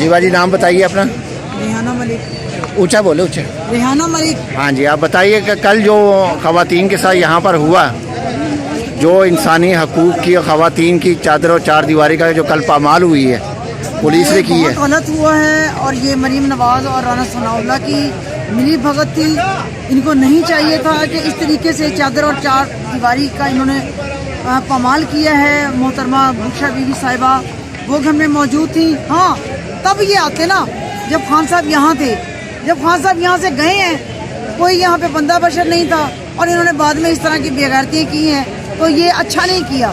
जीवा जी नाम बताइए अपना। रेहाना मलिक। ऊंचा बोले, ऊंचा। रेहाना मलिक। हाँ जी, आप बताइए कि कल जो ख़वातीन के साथ यहाँ पर हुआ, जो इंसानी हकूक़ की और ख़वातीन की चादर और चार दीवारी का जो कल पामाल हुई है, पुलिस ने की है, बहुत गलत हुआ है। और ये मरीम नवाज़ और राना सनाउल्लाह की मिली भगत थी। इनको नहीं चाहिए था कि इस तरीके से चादर और चार दीवारी का इन्होंने पामाल किया है। मोहतरमा बुशरा बीबी साहिबा वो घर में मौजूद थी। हाँ, तब ये आते ना जब खान साहब यहाँ थे। जब खान साहब यहाँ से गए हैं, कोई यहाँ पे बंदा बशर नहीं था और इन्होंने बाद में इस तरह की बेगैरतियाँ की हैं, तो ये अच्छा नहीं किया।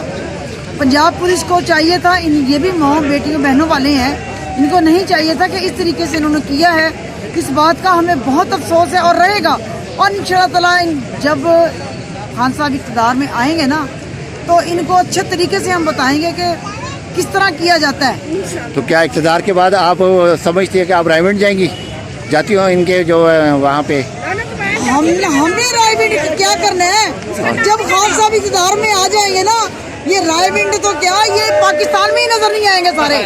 पंजाब पुलिस को चाहिए था, ये भी माँ बेटियों बहनों वाले हैं, इनको नहीं चाहिए था कि इस तरीके से इन्होंने किया है। इस बात का हमें बहुत अफसोस है और रहेगा। और इंशाअल्लाह ताला जब खान साहब इक़्तिदार में आएंगे ना, तो इनको अच्छे तरीके से हम बताएंगे कि किस तरह किया जाता है। तो क्या इक़्तिदार के बाद आप समझती है कि आप रायगंज जाएंगी, जाती हो इनके जो वहाँ पे? हमने रायविंड क्या करना है? जब खान साहब इक़्तिदार में आ जाएंगे ना, ये रायविंड तो क्या, ये पाकिस्तान में ही नजर नहीं आएंगे सारे।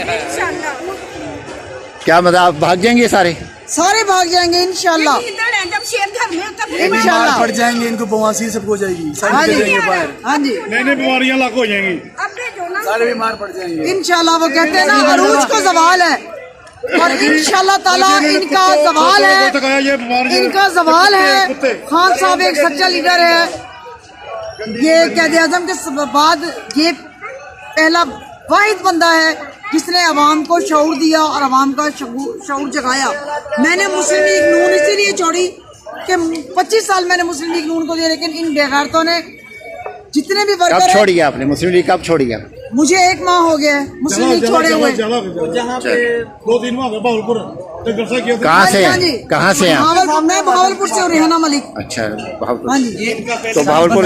क्या मतलब आप भाग जाएंगे? सारे भाग जाएंगे इंशाल्लाह। इंशाल्लाह पड़ जाएंगे, इनको बवासीर सब हो जाएगी। हाँ जी, नई नई बीमारियां लाख हो जाएंगी, सारे बीमार पड़ जाएंगे इंशाल्लाह। वो कहते हैं ना, अरूज को जवाल है और इंशाल्लाह ताला इनका जवाल है, इनका जवाल है। खान साहब एक सच्चा लीडर है। ये क़ायद आज़म के बाद ये पहला वाहिद बंदा है जिसने अवाम को शऊर दिया और अवाम का शऊर जगाया। मैंने मुस्लिम लीग नून इसीलिए छोड़ी कि 25 साल मैंने मुस्लिम लीग नून को दिया, लेकिन इन बेगैरतों ने जितने भी वर्कर कब छोड़ी आपने मुस्लिम लीग? कब छोड़ी आप? मुझे 1 माह हो गया है मुस्लिम लीग छोड़े हुए। जहाँ पे 2-3 माह बहावलपुर कहाँ से हैं? कहाँ से हैं आप? मैं बहावलपुर से हूँ, रेहाना मलिक। अच्छा, बहावलपुर। हाँ जी। तो बहावलपुर